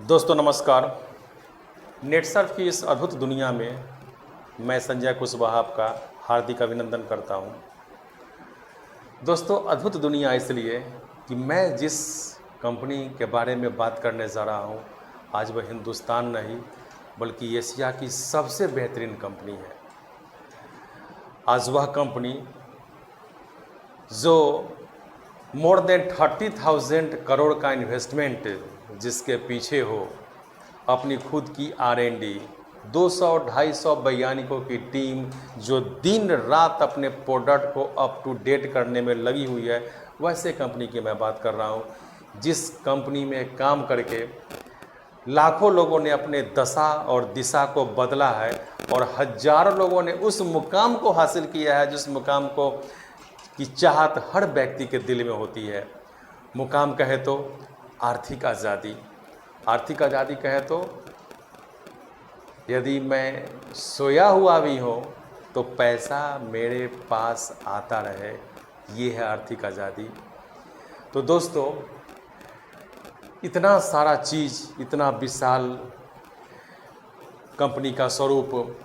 दोस्तों नमस्कार। नेटसर्फ की इस अद्भुत दुनिया में मैं संजय कुशवाहा आपका हार्दिक अभिनंदन करता हूं। दोस्तों अद्भुत दुनिया इसलिए कि मैं जिस कंपनी के बारे में बात करने जा रहा हूं आज वह हिंदुस्तान नहीं बल्कि एशिया की सबसे बेहतरीन कंपनी है। आज वह कंपनी जो मोर देन 30,000 करोड़ का इन्वेस्टमेंट जिसके पीछे हो, अपनी खुद की R&D, 200-250 वैज्ञानिकों की टीम जो दिन रात अपने प्रोडक्ट को अप टू डेट करने में लगी हुई है, वैसे कंपनी की मैं बात कर रहा हूँ जिस कंपनी में काम करके लाखों लोगों ने अपने दशा और दिशा को बदला है और हजारों लोगों ने उस मुकाम को हासिल किया है जिस मुकाम को की चाहत हर व्यक्ति के दिल में होती है। मुकाम कहे तो आर्थिक आज़ादी, आर्थिक आज़ादी कहे तो यदि मैं सोया हुआ भी हो तो पैसा मेरे पास आता रहे, ये है आर्थिक आज़ादी। तो दोस्तों इतना सारा चीज़, इतना विशाल कंपनी का स्वरूप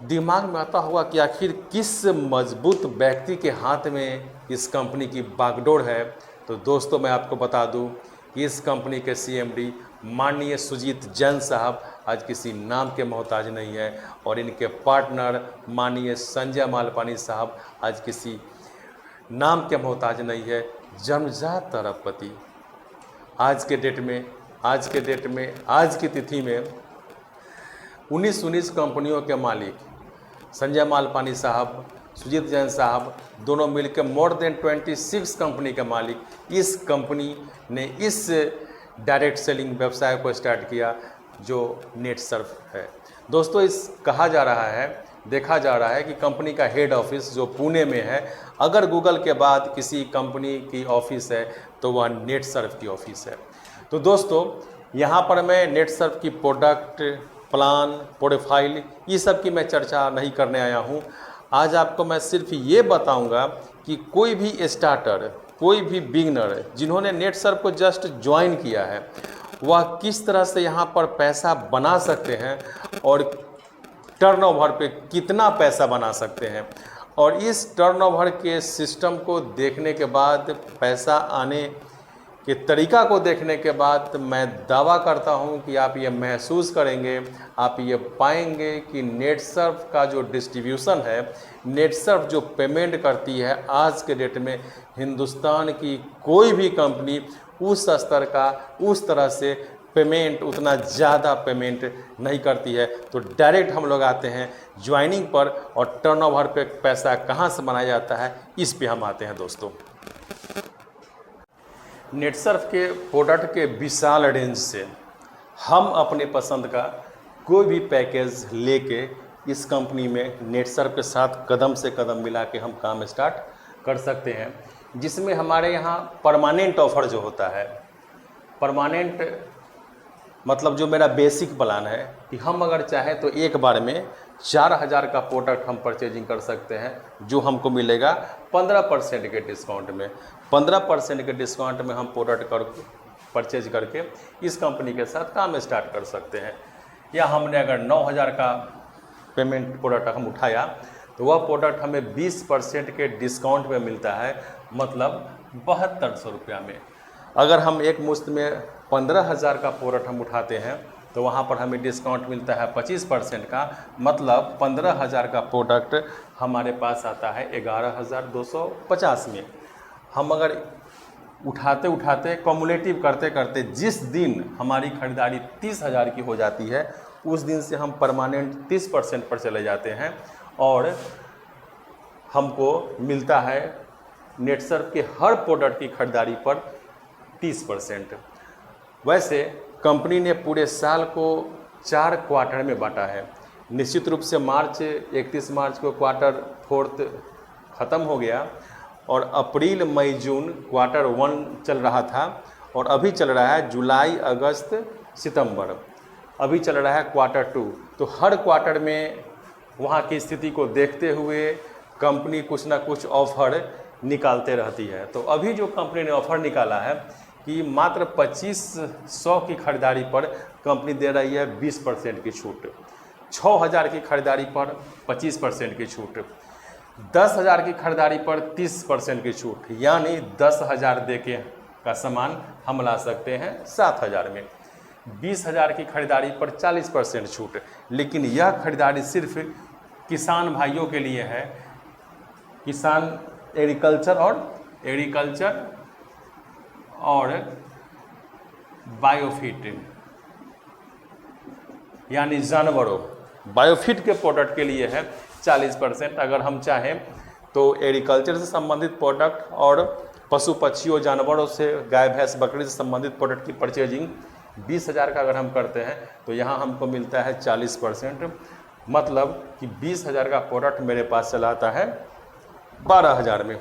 दिमाग में आता होगा कि आखिर किस मजबूत व्यक्ति के हाथ में इस कंपनी की बागडोर है। तो दोस्तों मैं आपको बता दूं कि इस कंपनी के CMD माननीय सुजीत जैन साहब आज किसी नाम के मोहताज नहीं है और इनके पार्टनर माननीय संजय मालपानी साहब आज किसी नाम के मोहताज नहीं है, जन्मजात अरबपति। आज के डेट में आज की तिथि में 19 कंपनियों के मालिक संजय मालपानी साहब, सुजीत जैन साहब दोनों मिलकर मोर देन 26 कंपनी के मालिक इस कंपनी ने इस डायरेक्ट सेलिंग व्यवसाय को स्टार्ट किया जो नेटसर्फ है। दोस्तों कहा जा रहा है, देखा जा रहा है कि कंपनी का हेड ऑफिस जो पुणे में है, अगर गूगल के बाद किसी कंपनी की ऑफिस है तो वह नेटसर्फ की ऑफिस है। तो दोस्तों यहाँ पर मैं नेटसर्फ की प्रोडक्ट, प्लान, प्रोफाइल ये सब की मैं चर्चा नहीं करने आया हूँ। आज आपको मैं सिर्फ ये बताऊंगा कि कोई भी स्टार्टर, कोई भी बिगनर जिन्होंने नेटसर्फ को जस्ट ज्वाइन किया है वह किस तरह से यहाँ पर पैसा बना सकते हैं और टर्नओवर पे कितना पैसा बना सकते हैं। और इस टर्नओवर के सिस्टम को देखने के बाद, पैसा आने के तरीका को देखने के बाद मैं दावा करता हूं कि आप ये महसूस करेंगे, आप ये पाएंगे कि नेटसर्फ का जो डिस्ट्रीब्यूशन है, नेटसर्फ जो पेमेंट करती है, आज के डेट में हिंदुस्तान की कोई भी कंपनी उस स्तर का, उस तरह से पेमेंट, उतना ज़्यादा पेमेंट नहीं करती है। तो डायरेक्ट हम लोग आते हैं ज्वाइनिंग पर और टर्नओवर पे पैसा कहाँ से बनाया जाता है इस पे हम आते हैं। दोस्तों नेटसर्फ के प्रोडक्ट के विशाल रेंज से हम अपने पसंद का कोई भी पैकेज लेके इस कंपनी में नेटसर्फ के साथ कदम से कदम मिला के हम काम स्टार्ट कर सकते हैं, जिसमें हमारे यहाँ परमानेंट ऑफ़र जो होता है, परमानेंट मतलब जो मेरा बेसिक प्लान है कि हम अगर चाहें तो एक बार में 4,000 का प्रोडक्ट हम परचेजिंग कर सकते हैं, जो हमको मिलेगा 15% के डिस्काउंट में। 15% के डिस्काउंट में हम प्रोडक्ट परचेज करके इस कंपनी के साथ काम स्टार्ट कर सकते हैं। या हमने अगर 9,000 का पेमेंट प्रोडक्ट हम उठाया तो वह प्रोडक्ट हमें 20% के डिस्काउंट में मिलता है, मतलब 7200 रुपया में। अगर हम एक मुश्त में 15,000 का प्रोडक्ट हम उठाते हैं तो वहाँ पर हमें डिस्काउंट मिलता है 25% का, मतलब 15,000 का प्रोडक्ट हमारे पास आता है 11,250 में। हम अगर उठाते उठाते कम्युलेटिव करते करते जिस दिन हमारी खरीदारी 30,000 की हो जाती है उस दिन से हम परमानेंट 30% पर चले जाते हैं और हमको मिलता है नेटसर्फ के हर प्रोडक्ट की खरीदारी पर 30%। वैसे कंपनी ने पूरे साल को 4 क्वार्टर में बांटा है। निश्चित रूप से 31 मार्च को क्वार्टर 4 ख़त्म हो गया और अप्रैल, मई, जून क्वार्टर 1 चल रहा था और अभी चल रहा है जुलाई, अगस्त, सितंबर, अभी चल रहा है क्वार्टर 2। तो हर क्वार्टर में वहाँ की स्थिति को देखते हुए कंपनी कुछ ना कुछ ऑफ़र निकालते रहती है। तो अभी जो कंपनी ने ऑफ़र निकाला है कि मात्र 2500 की खरीदारी पर कंपनी दे रही है 20% की छूट, 6000 की खरीदारी पर 25% की छूट, 10,000 की खरीदारी पर 30% की छूट, यानी 10,000 दे के का सामान हम ला सकते हैं 7,000 में। 20,000 की खरीदारी पर 40% छूट, लेकिन यह खरीदारी सिर्फ किसान भाइयों के लिए है, किसान एग्रीकल्चर और बायोफिट यानी जानवरों, बायोफिट के प्रोडक्ट के लिए है 40%। अगर हम चाहें तो एग्रीकल्चर से संबंधित प्रोडक्ट और पशु पक्षियों जानवरों से गाय भैंस बकरी से संबंधित प्रोडक्ट की परचेजिंग 20,000 का अगर हम करते हैं तो यहाँ हमको मिलता है 40%, मतलब कि 20,000 का प्रोडक्ट मेरे पास चला आता है 12,000 में।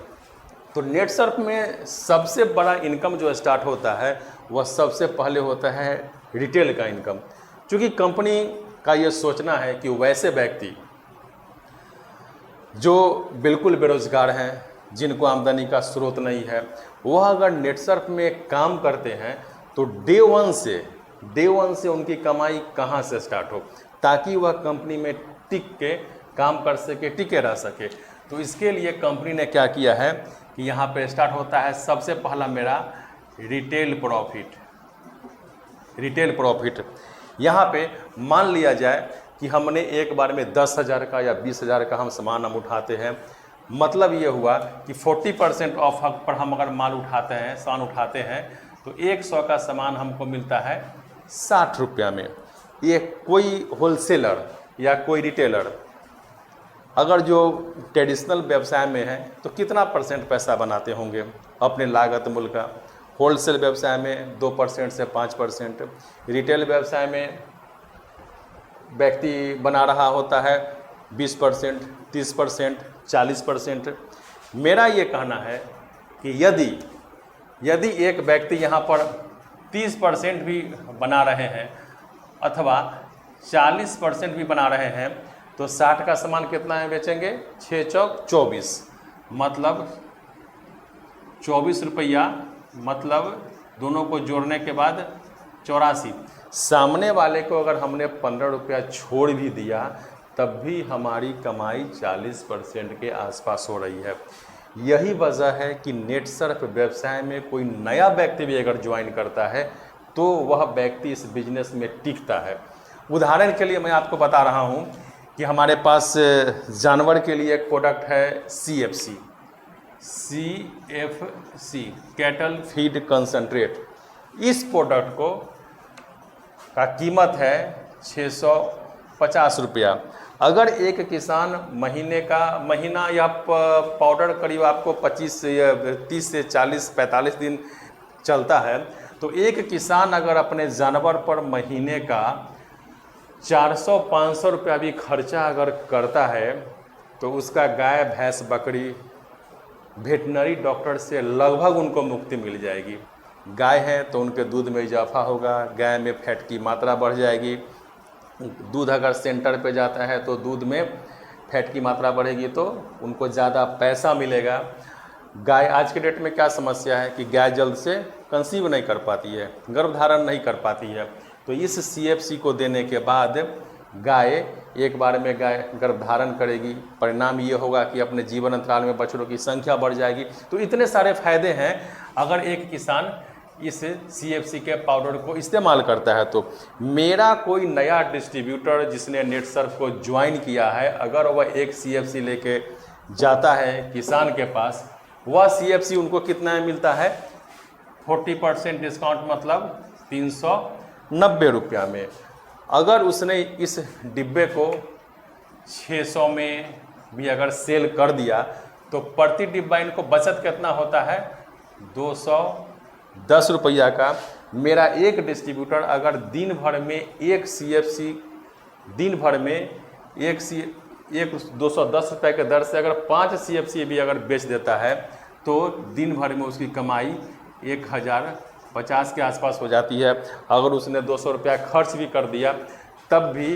तो नेटसर्फ में सबसे बड़ा इनकम जो स्टार्ट होता है वह सबसे पहले होता है रिटेल का इनकम। क्योंकि कंपनी का ये सोचना है कि वैसे व्यक्ति जो बिल्कुल बेरोजगार हैं, जिनको आमदनी का स्रोत नहीं है, वह अगर नेटसर्फ में काम करते हैं तो डे वन से उनकी कमाई कहाँ से स्टार्ट हो, ताकि वह कंपनी में टिक के काम कर सके, टिके रह सके। तो इसके लिए कंपनी ने क्या किया है कि यहाँ पे स्टार्ट होता है सबसे पहला मेरा रिटेल प्रॉफिट। यहाँ पे मान लिया जाए कि हमने एक बार में 10,000 का या 20,000 का हम सामान उठाते हैं, मतलब ये हुआ कि 40% ऑफ पर हम अगर सामान उठाते हैं तो 100 का सामान हमको मिलता है 60 रुपया में। ये कोई होलसेलर या कोई रिटेलर अगर जो ट्रेडिशनल व्यवसाय में है तो कितना % पैसा बनाते होंगे अपने लागत मूल्य का। होलसेल व्यवसाय में 2% से 5%, रिटेल व्यवसाय में व्यक्ति बना रहा होता है 20%, 30%, 40%। मेरा ये कहना है कि यदि एक व्यक्ति यहाँ पर 30% भी बना रहे हैं अथवा 40% भी बना रहे हैं तो 60 का सामान कितना है बेचेंगे, 6 चौक 24, मतलब 24 रुपया, मतलब दोनों को जोड़ने के बाद 84। सामने वाले को अगर हमने 15 रुपया छोड़ भी दिया तब भी हमारी कमाई 40% के आसपास हो रही है। यही वजह है कि नेटसर्फ व्यवसाय में कोई नया व्यक्ति भी अगर ज्वाइन करता है तो वह व्यक्ति इस बिजनेस में टिकता है। उदाहरण के लिए मैं आपको बता रहा हूँ कि हमारे पास जानवर के लिए एक प्रोडक्ट है CFC, कैटल फीड कंसंट्रेट। इस प्रोडक्ट का कीमत है 650 रुपया। अगर एक किसान महीना या पाउडर करीब आपको 30 से 40-45 दिन चलता है, तो एक किसान अगर अपने जानवर पर महीने का 400-500 रुपया भी खर्चा अगर करता है तो उसका गाय भैंस बकरी वेटनरी डॉक्टर से लगभग उनको मुक्ति मिल जाएगी। गाय है तो उनके दूध में इजाफा होगा, गाय में फैट की मात्रा बढ़ जाएगी। दूध अगर सेंटर पे जाता है तो दूध में फैट की मात्रा बढ़ेगी तो उनको ज़्यादा पैसा मिलेगा। गाय आज के डेट में क्या समस्या है कि गाय जल्द से कंसीव नहीं कर पाती है, गर्भधारण नहीं कर पाती है। तो इस CFC को देने के बाद गाय एक बार में गर्भधारण करेगी, परिणाम ये होगा कि अपने जीवन अंतराल में बछड़ों की संख्या बढ़ जाएगी। तो इतने सारे फायदे हैं अगर एक किसान इस CFC के पाउडर को इस्तेमाल करता है। तो मेरा कोई नया डिस्ट्रीब्यूटर जिसने नेटसर्फ को ज्वाइन किया है, अगर वह एक CFC लेके जाता है किसान के पास, वह CFC उनको कितना में मिलता है, 40% डिस्काउंट, मतलब 390 रुपया में। अगर उसने इस डिब्बे को 600 में भी अगर सेल कर दिया तो प्रति डिब्बा इनको बचत कितना होता है, 210 रुपया का। मेरा एक डिस्ट्रीब्यूटर अगर दिन भर में एक 210 रुपये के दर से अगर 5 CFC भी अगर बेच देता है तो दिन भर में उसकी कमाई 1050 के आसपास हो जाती है। अगर उसने 200 रुपया खर्च भी कर दिया तब भी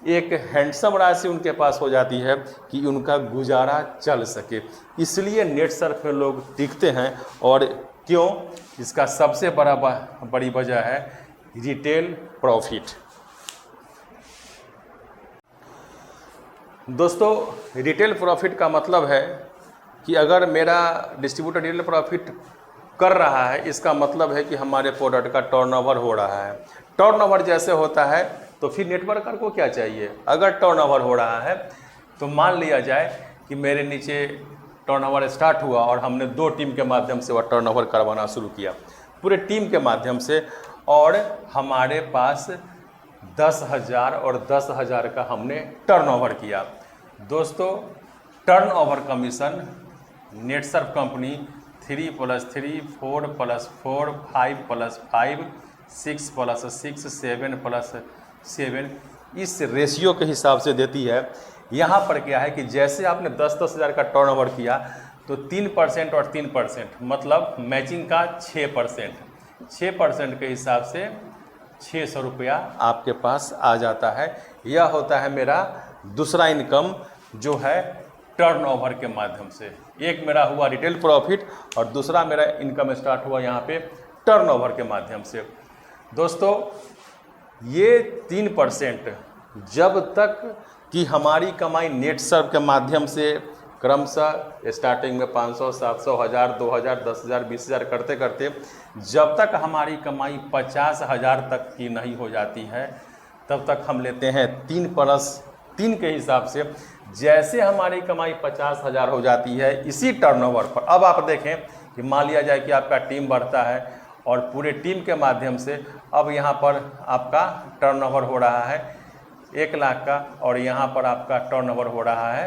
एक हैंडसम राशि उनके पास हो जाती है कि उनका गुजारा चल सके। इसलिए नेटसर्फ में लोग टिकते हैं और क्यों? इसका सबसे बड़ी वजह है रिटेल प्रॉफिट। दोस्तों रिटेल प्रॉफिट का मतलब है कि अगर मेरा डिस्ट्रीब्यूटर रिटेल प्रॉफिट कर रहा है, इसका मतलब है कि हमारे प्रोडक्ट का टर्नओवर हो रहा है। टर्नओवर जैसे होता है तो फिर नेटवर्कर को क्या चाहिए? अगर टर्नओवर हो रहा है तो मान लिया जाए कि मेरे नीचे टर्नओवर स्टार्ट हुआ और हमने 2 टीम के माध्यम से वह टर्नओवर करवाना शुरू किया, पूरे टीम के माध्यम से, और हमारे पास 10,000 और 10,000 का हमने टर्नओवर किया। दोस्तों टर्नओवर कमीशन नेटसर्फ कंपनी 3 + 3 4 + 4 5 + 5 6 + 6 7 + 7 इस रेशियो के हिसाब से देती है। यहाँ पर क्या है कि जैसे आपने 10,000 का टर्नओवर किया तो 3% और 3% मतलब मैचिंग का 6% के हिसाब से 600 रुपया आपके पास आ जाता है। यह होता है मेरा दूसरा इनकम जो है टर्नओवर के माध्यम से। एक मेरा हुआ रिटेल प्रॉफिट और दूसरा मेरा इनकम स्टार्ट हुआ यहाँ पे टर्नओवर के माध्यम से। दोस्तों ये 3% जब तक कि हमारी कमाई नेटसर्फ के माध्यम से क्रमशः स्टार्टिंग में 500, 700, 1000, 2000, 10,000, 20,000 करते करते जब तक हमारी कमाई 50,000 तक की नहीं हो जाती है तब तक हम लेते हैं 3+3 के हिसाब से। जैसे हमारी कमाई 50,000 हो जाती है इसी टर्नओवर पर, अब आप देखें कि मान लिया जाए कि आपका टीम बढ़ता है और पूरे टीम के माध्यम से अब यहाँ पर आपका टर्नओवर हो रहा है 1 लाख का और यहाँ पर आपका टर्नओवर हो रहा है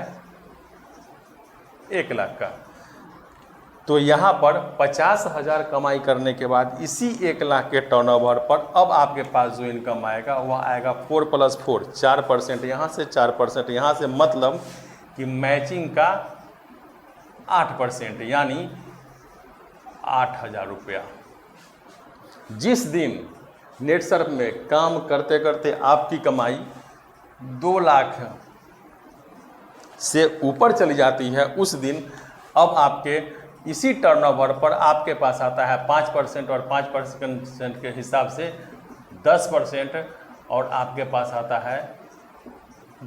1 लाख का। तो यहाँ पर 50,000 कमाई करने के बाद इसी 1 लाख के टर्नओवर पर अब आपके पास जो इनकम आएगा वह आएगा 4 + 4 4% यहाँ से 4% यहाँ से, मतलब कि मैचिंग का 8% यानी 8,000 रुपया। जिस दिन नेटसर्फ में काम करते करते आपकी कमाई 2 लाख से ऊपर चली जाती है उस दिन अब आपके इसी टर्नओवर पर आपके पास आता है 5% और 5% के हिसाब से 10% और आपके पास आता है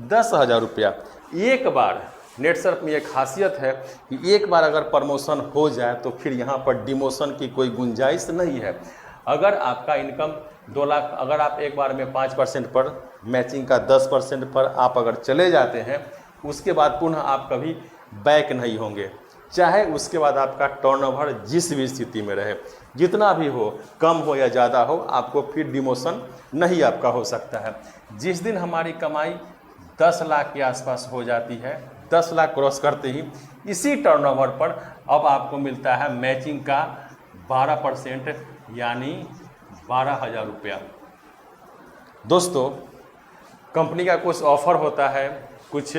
10,000 रुपया। एक बार नेटसर्फ में एक खासियत है कि एक बार अगर प्रमोशन हो जाए तो फिर यहाँ पर डिमोशन की कोई गुंजाइश नहीं है। अगर आपका इनकम 2 लाख, अगर आप एक बार में 5% पर मैचिंग का 10% पर आप अगर चले जाते हैं उसके बाद पुनः आप कभी बैक नहीं होंगे, चाहे उसके बाद आपका टर्नओवर जिस भी स्थिति में रहे, जितना भी हो, कम हो या ज़्यादा हो, आपको फिर डिमोशन नहीं आपका हो सकता है। जिस दिन हमारी कमाई 10 लाख के आसपास हो जाती है, 10 लाख क्रॉस करते ही इसी टर्नओवर पर अब आपको मिलता है मैचिंग का 12% यानी 12,000 रुपया। दोस्तों कंपनी का कुछ ऑफ़र होता है, कुछ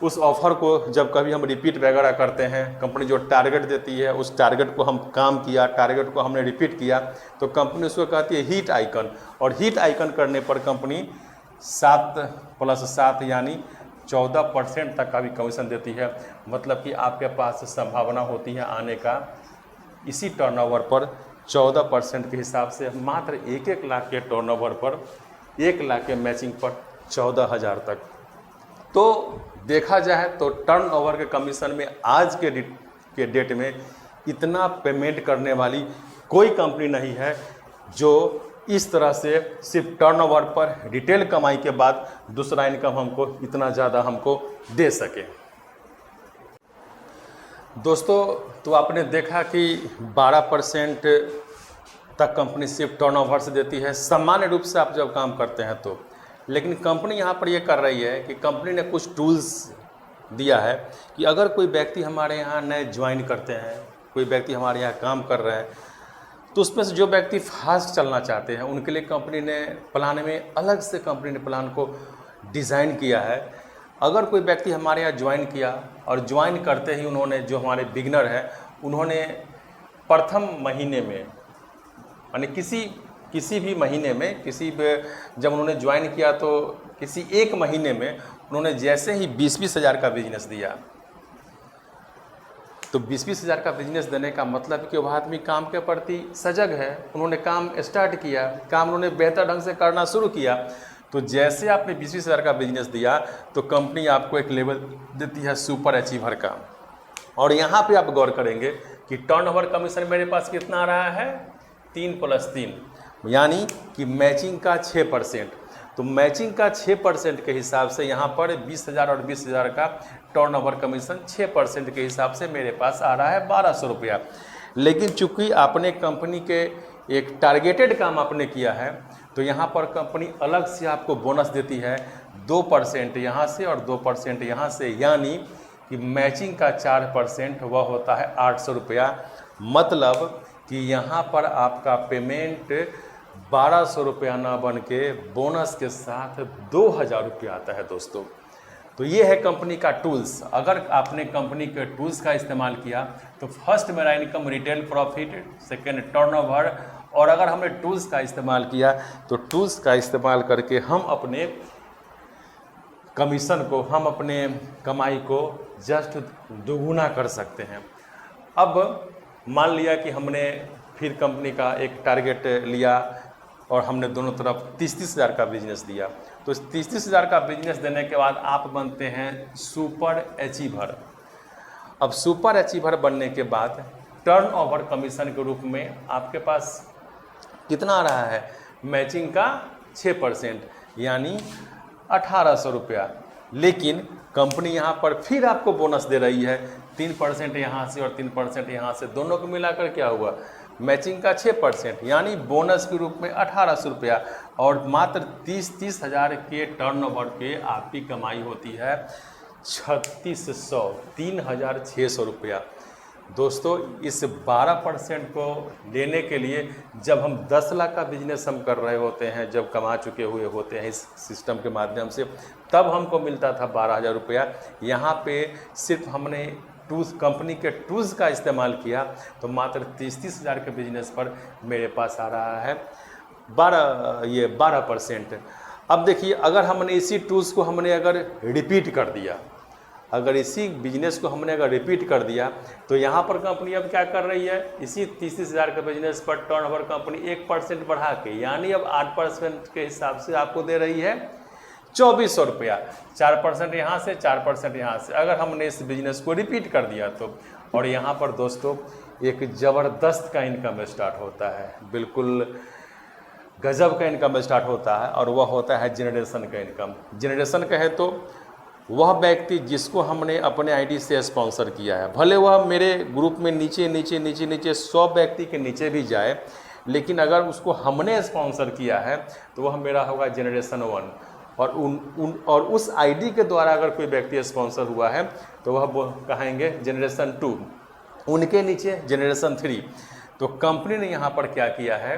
उस ऑफ़र को जब कभी हम रिपीट वगैरह करते हैं, कंपनी जो टारगेट देती है उस टारगेट को हम काम किया, टारगेट को हमने रिपीट किया तो कंपनी उसको कहती है हिट आइकन, और हिट आइकन करने पर कंपनी 7 + 7 यानी 14% तक का भी कमीशन देती है। मतलब कि आपके पास संभावना होती है आने का इसी टर्नओवर पर 14% के हिसाब से मात्र 1-1 लाख के टर्नओवर पर 1 लाख के मैचिंग पर 14,000 तक। तो देखा जाए तो टर्नओवर के कमीशन में आज के डेट में इतना पेमेंट करने वाली कोई कंपनी नहीं है जो इस तरह से सिर्फ टर्नओवर पर रिटेल कमाई के बाद दूसरा इनकम हमको इतना ज़्यादा हमको दे सके। दोस्तों तो आपने देखा कि 12% तक कंपनी सिर्फ टर्नओवर से देती है सामान्य रूप से आप जब काम करते हैं तो, लेकिन कंपनी यहाँ पर ये कर रही है कि कंपनी ने कुछ टूल्स दिया है कि अगर कोई व्यक्ति हमारे यहाँ नए ज्वाइन करते हैं, कोई व्यक्ति हमारे यहाँ काम कर रहे हैं, तो उसमें से जो व्यक्ति फास्ट चलना चाहते हैं उनके लिए कंपनी ने प्लान में अलग से कंपनी ने प्लान को डिज़ाइन किया है। अगर कोई व्यक्ति हमारे यहाँ ज्वाइन किया और ज्वाइन करते ही उन्होंने, जो हमारे बिगनर हैं, उन्होंने प्रथम महीने में यानी किसी भी महीने में जब उन्होंने ज्वाइन किया तो किसी एक महीने में उन्होंने जैसे ही 20-20 हज़ार का बिजनेस दिया तो 20-20 हज़ार का बिजनेस देने का मतलब कि वह आदमी काम के प्रति सजग है, उन्होंने काम स्टार्ट किया, काम उन्होंने बेहतर ढंग से करना शुरू किया। तो जैसे आपने 20-20 हज़ार का बिजनेस दिया तो कंपनी आपको एक लेवल देती है सुपर अचीवर का। और यहाँ पे आप गौर करेंगे कि टर्नओवर कमीशन मेरे पास कितना आ रहा है, 3 + 3, यानी कि मैचिंग का 6%। तो मैचिंग का 6% के हिसाब से यहाँ पर 20,000 और 20,000 का टर्नओवर कमीशन 6% के हिसाब से मेरे पास आ रहा है 1,200 रुपया। लेकिन चूंकि आपने कंपनी के एक टारगेटेड काम आपने किया है, तो यहाँ पर कंपनी अलग से आपको बोनस देती है 2% यहाँ से और 2% यहाँ से, यानी कि मैचिंग का 4% वह होता है 800 रुपया। मतलब कि यहाँ पर आपका पेमेंट 1,200 रुपया ना बन के बोनस के साथ 2,000 रुपया आता है दोस्तों। तो ये है कंपनी का टूल्स। अगर आपने कंपनी के टूल्स का इस्तेमाल किया तो फर्स्ट मेरा income retail profit, second turnover, और अगर हमने टूल्स का इस्तेमाल किया तो टूल्स का इस्तेमाल करके हम अपने कमीशन को, हम अपने कमाई को जस्ट दोगुना कर सकते हैं। अब मान लिया कि हमने फिर कंपनी का एक टारगेट लिया और हमने दोनों तरफ 30-30 हज़ार का बिजनेस दिया। तो 30-30 हज़ार का बिजनेस देने के बाद आप बनते हैं सुपर अचीवर। अब सुपर अचीवर बनने के बाद टर्नओवर कमीशन के रूप में आपके पास कितना आ रहा है, मैचिंग का 6%, यानी 1,800 रुपया। लेकिन कंपनी यहाँ पर फिर आपको बोनस दे रही है 3% यहाँ से और 3% यहाँ से, दोनों को मिलाकर क्या हुआ, मैचिंग का 6%, यानी बोनस के रूप में 1,800 रुपया। और मात्र 30-30 हज़ार के टर्नओवर पे आपकी कमाई होती है 3,600, 3,600 रुपया। दोस्तों इस 12% को लेने के लिए जब हम 10 लाख का बिजनेस हम कर रहे होते हैं, जब कमा चुके हुए होते हैं इस सिस्टम के माध्यम से, तब हमको मिलता था 12,000 रुपया। यहाँ पे सिर्फ हमने टूल्स, कंपनी के टूल्स का इस्तेमाल किया तो मात्र 30-30 हज़ार के बिजनेस पर मेरे पास आ रहा है 12%। अब देखिए, अगर हमने इसी टूल्स को हमने अगर रिपीट कर दिया, अगर इसी बिजनेस को हमने अगर रिपीट कर दिया, तो यहाँ पर कंपनी अब क्या कर रही है, इसी 30-30 हज़ार के बिजनेस पर टर्नओवर कंपनी 1% बढ़ा के, यानी अब 8% के हिसाब से आपको दे रही है 2,400 रुपया। 4% यहाँ से, 4% यहाँ से, अगर हमने इस बिजनेस को रिपीट कर दिया तो। और यहाँ पर दोस्तों एक ज़बरदस्त का इनकम स्टार्ट होता है, बिल्कुल गजब का इनकम स्टार्ट होता है, और वह होता है जनरेशन का इनकम। जनरेशन कहे तो वह व्यक्ति जिसको हमने अपने आईडी से स्पॉन्सर किया है, भले वह मेरे ग्रुप में नीचे 100 व्यक्ति के नीचे भी जाए, लेकिन अगर उसको हमने स्पॉन्सर किया है तो वह मेरा होगा जनरेशन 1। और उस आईडी के द्वारा अगर कोई व्यक्ति स्पॉन्सर हुआ है तो वह कहेंगे जनरेशन 2, उनके नीचे जनरेशन 3। तो कंपनी ने यहाँ पर क्या किया है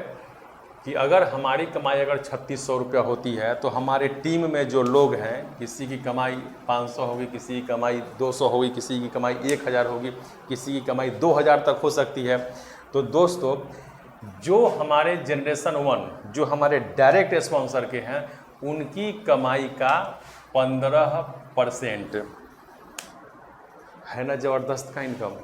कि अगर हमारी कमाई अगर 3,600 रुपया होती है तो हमारे टीम में जो लोग हैं, किसी की कमाई 500 होगी, किसी की कमाई 200 होगी, किसी की कमाई 1,000 होगी, किसी की कमाई 2,000 तक हो सकती है। तो दोस्तों जो हमारे जनरेशन 1, जो हमारे डायरेक्ट स्पॉन्सर के हैं, उनकी कमाई का 15% है ना, ज़बरदस्त का इनकम।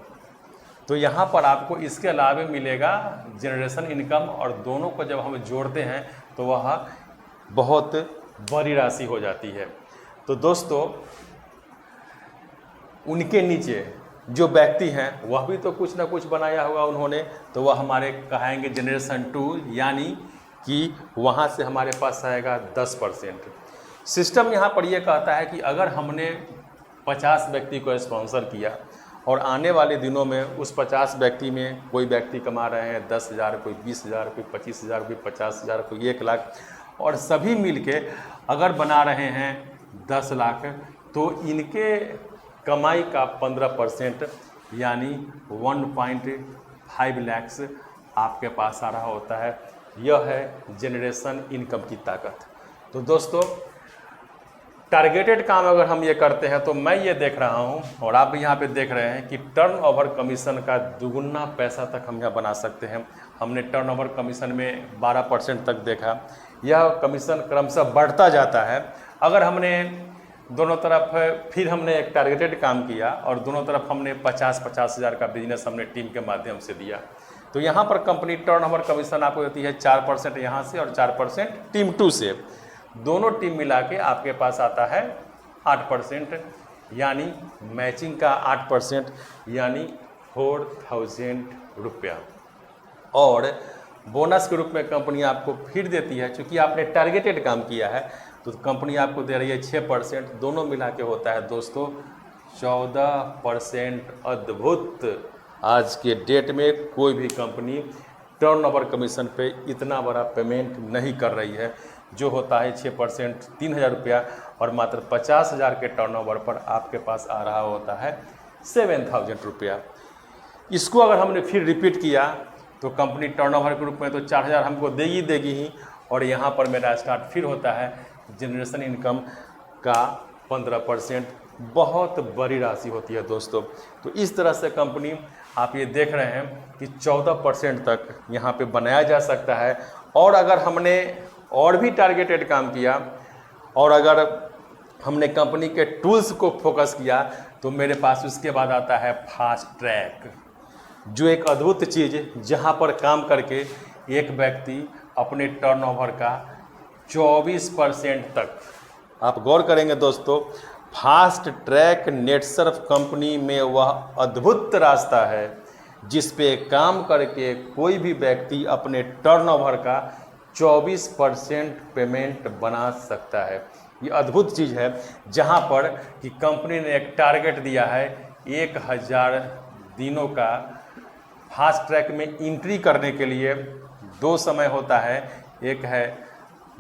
तो यहाँ पर आपको इसके अलावा मिलेगा जनरेशन इनकम, और दोनों को जब हम जोड़ते हैं तो वह बहुत बड़ी राशि हो जाती है। तो दोस्तों उनके नीचे जो व्यक्ति हैं वह भी तो कुछ ना कुछ बनाया होगा उन्होंने, तो वह हमारे कहेंगे जनरेशन 2, यानी कि वहाँ से हमारे पास आएगा 10%। सिस्टम यहाँ पर यह कहता है कि अगर हमने 50 व्यक्ति को स्पॉन्सर किया और आने वाले दिनों में उस 50 व्यक्ति में कोई व्यक्ति कमा रहे हैं 10,000, कोई 20,000, कोई 25,000, कोई 50,000, कोई 1 लाख, और सभी मिलके अगर बना रहे हैं 10 लाख, तो इनके कमाई का 15% यानी 1.5 लाख आपके पास आ रहा होता है। यह है जनरेशन इनकम की ताकत। तो दोस्तों टारगेटेड काम अगर हम ये करते हैं तो मैं ये देख रहा हूँ और आप भी यहाँ पे देख रहे हैं कि टर्नओवर कमीशन का दुगुना पैसा तक हम यहाँ बना सकते हैं। हमने टर्नओवर कमीशन में 12% तक देखा, यह कमीशन क्रमशः बढ़ता जाता है। अगर हमने दोनों तरफ फिर हमने एक टारगेटेड काम किया और दोनों तरफ हमने 50-50 हज़ार का बिजनेस हमने टीम के माध्यम से दिया। तो यहाँ पर कंपनी टर्नओवर कमीशन आपको देती है 4% यहाँ से और 4% टीम 2 से। दोनों टीम मिला के आपके पास आता है 8%, यानी मैचिंग का 8%, यानी 4,000 रुपया। और बोनस के रूप में कंपनी आपको फिर देती है, चूँकि आपने टारगेटेड काम किया है तो कंपनी आपको दे रही है 6%, दोनों मिला के होता है दोस्तों 14%। अद्भुत! आज के डेट में कोई भी कंपनी टर्नओवर कमीशन पे इतना बड़ा पेमेंट नहीं कर रही है। जो होता है 6% 3,000 रुपया, और मात्र 50,000 के टर्नओवर पर आपके पास आ रहा होता है 7,000 रुपया। इसको अगर हमने फिर रिपीट किया तो कंपनी टर्नओवर के रूप में तो 4,000 हमको देगी ही, और यहाँ पर मेरा स्टार्ट फिर होता है जनरेशन इनकम का 15%। बहुत बड़ी राशि होती है दोस्तों। तो इस तरह से कंपनी आप ये देख रहे हैं कि 14% तक यहाँ पे बनाया जा सकता है। और अगर हमने और भी टारगेटेड काम किया और अगर हमने कंपनी के टूल्स को फोकस किया तो मेरे पास उसके बाद आता है फास्ट ट्रैक, जो एक अद्भुत चीज़ जहाँ पर काम करके एक व्यक्ति अपने टर्नओवर का 24% तक, आप गौर करेंगे दोस्तों, फास्ट ट्रैक नेटसर्फ कंपनी में वह अद्भुत रास्ता है जिस पे काम करके कोई भी व्यक्ति अपने टर्नओवर का 24% पेमेंट बना सकता है। ये अद्भुत चीज़ है जहां पर कि कंपनी ने एक टारगेट दिया है 1,000 दिनों का। फास्ट ट्रैक में एंट्री करने के लिए 2 समय होता है, एक है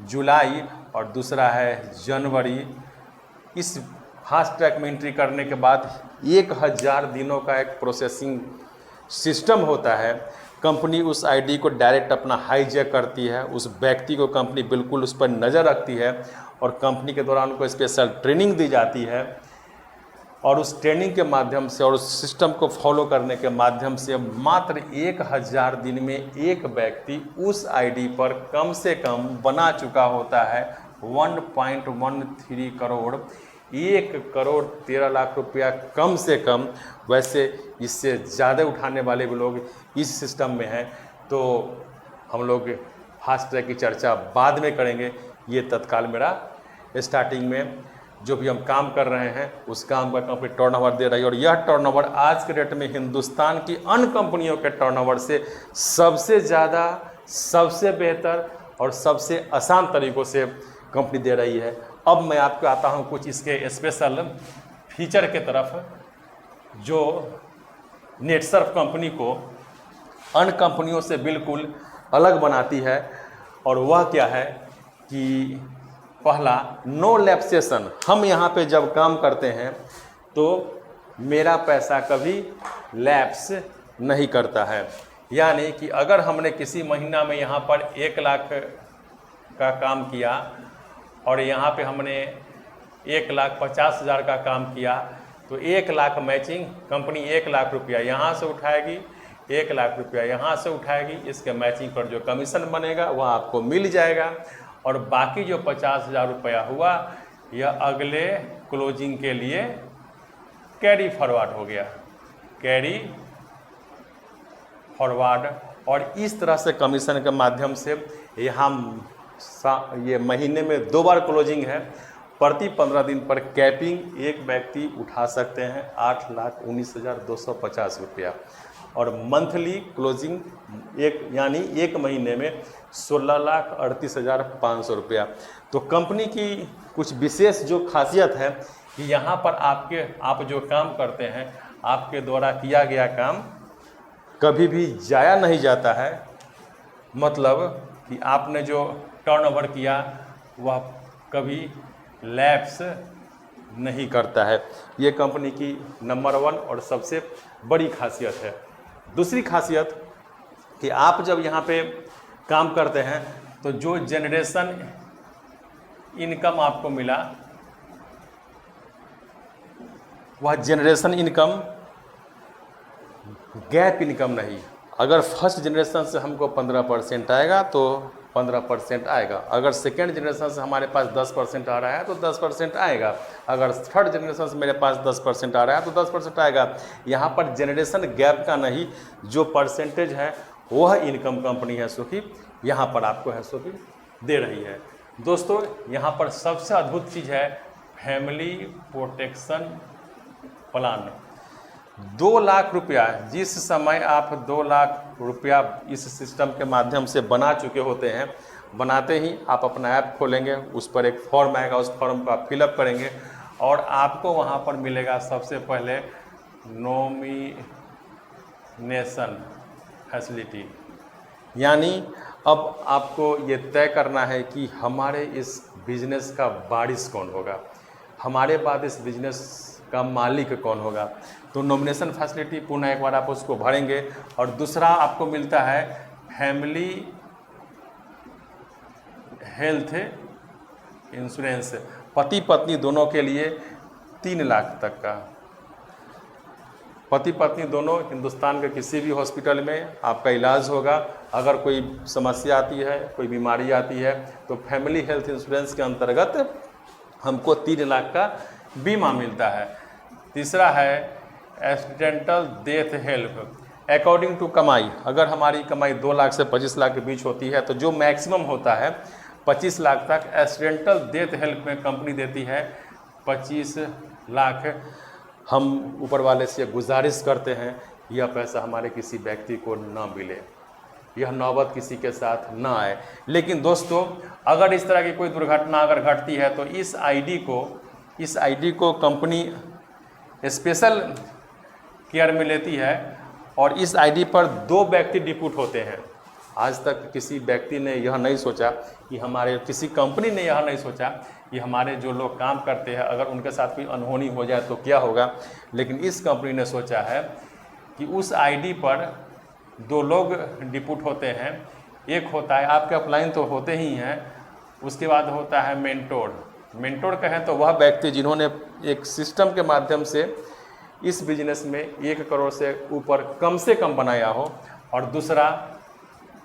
जुलाई और दूसरा है जनवरी। इस फास्ट ट्रैक में एंट्री करने के बाद 1,000 दिनों का एक प्रोसेसिंग सिस्टम होता है। कंपनी उस आईडी को डायरेक्ट अपना हाईजैक करती है, उस व्यक्ति को कंपनी बिल्कुल उस पर नज़र रखती है और कंपनी के द्वारा उनको स्पेशल ट्रेनिंग दी जाती है। और उस ट्रेनिंग के माध्यम से और उस सिस्टम को फॉलो करने के माध्यम से मात्र 1,000 दिन में एक व्यक्ति उस आईडी पर कम से कम बना चुका होता है 1.13 करोड़, 1,13,00,000 रुपया कम से कम। वैसे इससे ज़्यादा उठाने वाले भी लोग इस सिस्टम में हैं। तो हम लोग फास्ट ट्रैक की चर्चा बाद में करेंगे। ये तत्काल मेरा स्टार्टिंग में जो भी हम काम कर रहे हैं उस काम का कंपनी टर्नओवर दे रही है, और यह टर्नओवर आज के डेट में हिंदुस्तान की अन्य कंपनियों के टर्नओवर से सबसे ज़्यादा, सबसे बेहतर और सबसे आसान तरीक़ों से कंपनी दे रही है। अब मैं आपको आता हूं कुछ इसके स्पेशल फीचर के तरफ, जो नेटसर्फ कंपनी को अन्य कंपनियों से बिल्कुल अलग बनाती है। और वह क्या है कि पहला, नो लैप्स सेशन। हम यहाँ पे जब काम करते हैं तो मेरा पैसा कभी लैप्स नहीं करता है। यानी कि अगर हमने किसी महीना में यहाँ पर 1 लाख का काम किया और यहाँ पे हमने 1,50,000 का काम किया तो 1 लाख मैचिंग कंपनी 1 लाख रुपया यहाँ से उठाएगी, 1 लाख रुपया यहाँ से उठाएगी। इसके मैचिंग पर जो कमीशन बनेगा वह आपको मिल जाएगा, और बाकी जो 50,000 रुपया हुआ यह अगले क्लोजिंग के लिए कैरी फॉरवर्ड हो गया, कैरी फॉरवर्ड। और इस तरह से कमीशन के माध्यम से यहाँ ये महीने में 2 बार क्लोजिंग है। प्रति 15 दिन पर कैपिंग एक व्यक्ति उठा सकते हैं 8,19,250 रुपया, और मंथली क्लोजिंग यानी एक महीने में 16,38,500 रुपया। तो कंपनी की कुछ विशेष जो खासियत है कि यहाँ पर आप जो काम करते हैं, आपके द्वारा किया गया काम कभी भी जाया नहीं जाता है। मतलब कि आपने जो टर्नओवर किया वह कभी लैप्स नहीं करता है। ये कंपनी की नंबर 1 और सबसे बड़ी खासियत है। दूसरी खासियत कि आप जब यहाँ पे काम करते हैं तो जो जनरेशन इनकम आपको मिला वह जनरेशन इनकम गैप इनकम नहीं। अगर फर्स्ट जनरेशन से हमको 15% आएगा तो 15% आएगा। अगर सेकेंड जनरेशन से हमारे पास 10% आ रहा है तो 10% आएगा। अगर थर्ड जनरेशन से मेरे पास 10% आ रहा है तो 10% आएगा। यहाँ पर जनरेशन गैप का नहीं, जो परसेंटेज है वह इनकम कंपनी है सो कि यहाँ पर आपको है सो कि दे रही है। दोस्तों यहाँ पर सबसे अद्भुत चीज़ है फैमिली प्रोटेक्शन प्लान। 2 लाख रुपया, जिस समय आप 2 लाख रुपया इस सिस्टम के माध्यम से बना चुके होते हैं, बनाते ही आप अपना ऐप खोलेंगे, उस पर एक फॉर्म आएगा, उस फॉर्म को आप फिलअप करेंगे और आपको वहाँ पर मिलेगा सबसे पहले नॉमिनेशन फैसिलिटी। यानी अब आपको ये तय करना है कि हमारे इस बिजनेस का वारिस कौन होगा, हमारे बाद इस बिजनेस का मालिक कौन होगा। तो नॉमिनेशन फैसिलिटी पुनः एक बार आप उसको भरेंगे। और दूसरा आपको मिलता है फैमिली हेल्थ इंश्योरेंस, पति पत्नी दोनों के लिए 3 लाख तक का। पति पत्नी दोनों हिंदुस्तान के किसी भी हॉस्पिटल में आपका इलाज होगा। अगर कोई समस्या आती है, कोई बीमारी आती है तो फैमिली हेल्थ इंश्योरेंस के अंतर्गत हमको 3 लाख का बीमा मिलता है। तीसरा है accidental death help according to कमाई। अगर हमारी कमाई 2 लाख से 25 लाख के बीच होती है तो जो मैक्सिमम होता है 25 लाख तक एक्सीडेंटल डेथ हेल्प में कंपनी देती है 25 लाख। हम ऊपर वाले से गुजारिश करते हैं यह पैसा हमारे किसी व्यक्ति को न मिले, यह नौबत किसी के साथ ना आए। लेकिन दोस्तों अगर इस तरह की कोई दुर्घटना अगर घटती है तो इस आईडी को कंपनी स्पेशल केयर में लेती है और इस आईडी पर 2 व्यक्ति डिप्यूट होते हैं। आज तक किसी व्यक्ति ने यह नहीं सोचा कि किसी कंपनी ने यह नहीं सोचा कि हमारे जो लोग काम करते हैं अगर उनके साथ कोई अनहोनी हो जाए तो क्या होगा। लेकिन इस कंपनी ने सोचा है कि उस आईडी पर 2 लोग डिप्यूट होते हैं। एक होता है, आपके अपलाइन तो होते ही हैं, उसके बाद होता है मेंटोर कहें तो वह व्यक्ति जिन्होंने एक सिस्टम के माध्यम से इस बिजनेस में 1 करोड़ से ऊपर कम से कम बनाया हो। और दूसरा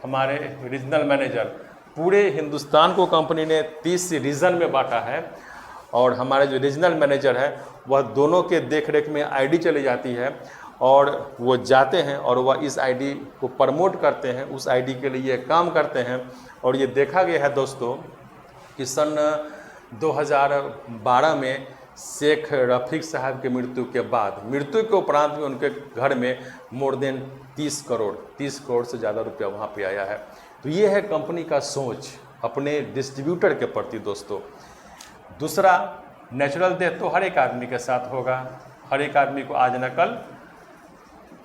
हमारे रीजनल मैनेजर, पूरे हिंदुस्तान को कंपनी ने 30 रीजन में बांटा है और हमारे जो रीजनल मैनेजर है वह दोनों के देखरेख में आईडी चली जाती है और वो जाते हैं और वह इस आईडी को प्रमोट करते हैं, उस आईडी के लिए काम करते हैं। और ये देखा गया है दोस्तों कि सन 2012 में शेख रफ़ीक साहब की मृत्यु के उपरांत में उनके घर में मोर देन 30 करोड़ से ज़्यादा रुपया वहाँ पे आया है। तो ये है कंपनी का सोच अपने डिस्ट्रीब्यूटर के प्रति दोस्तों। दूसरा, नेचुरल डेथ तो हर एक आदमी के साथ होगा, हर एक आदमी को आज न कल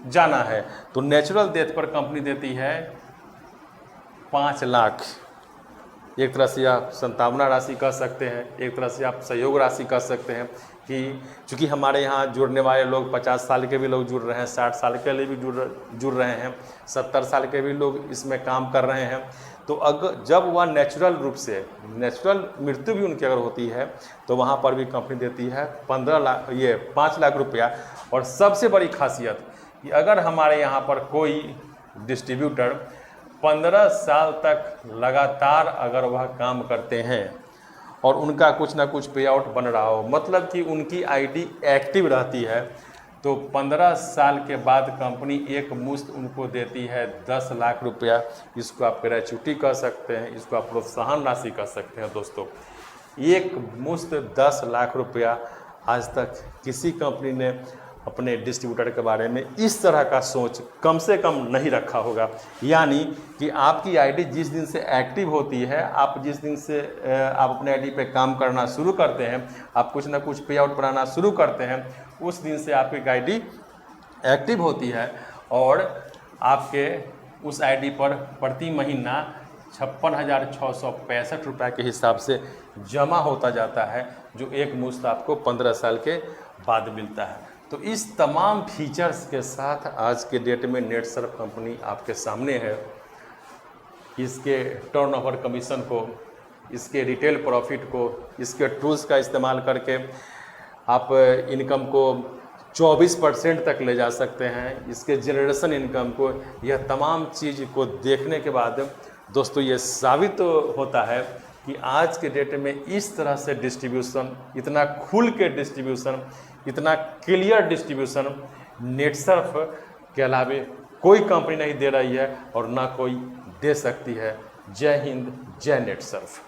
जाना है। तो नेचुरल डेथ पर कंपनी देती है 5 लाख। एक तरह से आप संतावना राशि कह सकते हैं, एक तरह से आप सहयोग राशि कह सकते हैं कि चूँकि हमारे यहाँ जुड़ने वाले लोग 50 साल के भी लोग जुड़ रहे हैं, 60 साल के लिए भी जुड़ रहे हैं, 70 साल के भी लोग इसमें काम कर रहे हैं। तो अगर जब वह नेचुरल रूप से नेचुरल मृत्यु भी उनकी अगर होती है तो वहाँ पर भी कंपनी देती है 5 लाख रुपया। और सबसे बड़ी खासियत कि अगर हमारे यहाँ पर कोई डिस्ट्रीब्यूटर 15 साल तक लगातार अगर वह काम करते हैं और उनका कुछ ना कुछ पे आउट बन रहा हो, मतलब कि उनकी आईडी एक्टिव रहती है, तो 15 साल के बाद कंपनी एक मुश्त उनको देती है 10 लाख रुपया। इसको आप ग्रेच्युटी कह सकते हैं, इसको आप प्रोत्साहन राशि कह सकते हैं दोस्तों। एक मुश्त 10 लाख रुपया आज तक किसी कंपनी ने अपने डिस्ट्रीब्यूटर के बारे में इस तरह का सोच कम से कम नहीं रखा होगा। यानी कि आपकी आईडी जिस दिन से एक्टिव होती है, आप जिस दिन से आप अपने आईडी पे काम करना शुरू करते हैं, आप कुछ ना कुछ पे आउट बनाना शुरू करते हैं, उस दिन से आपकी आईडी एक्टिव होती है और आपके उस आईडी पर प्रति महीना 56,665 रुपये के हिसाब से जमा होता जाता है, जो एक मुश्त आपको 15 साल के बाद मिलता है। तो इस तमाम फीचर्स के साथ आज के डेट में नेटसर्फ कंपनी आपके सामने है। इसके टर्नओवर कमीशन को, इसके रिटेल प्रॉफिट को, इसके टूल्स का इस्तेमाल करके आप इनकम को 24% तक ले जा सकते हैं, इसके जनरेशन इनकम को। यह तमाम चीज़ को देखने के बाद दोस्तों ये साबित तो होता है कि आज के डेट में इस तरह से डिस्ट्रीब्यूशन, इतना खुल के डिस्ट्रीब्यूशन, इतना क्लियर डिस्ट्रीब्यूशन नेटसर्फ के अलावे कोई कंपनी नहीं दे रही है और ना कोई दे सकती है। जय हिंद, जय नेटसर्फ।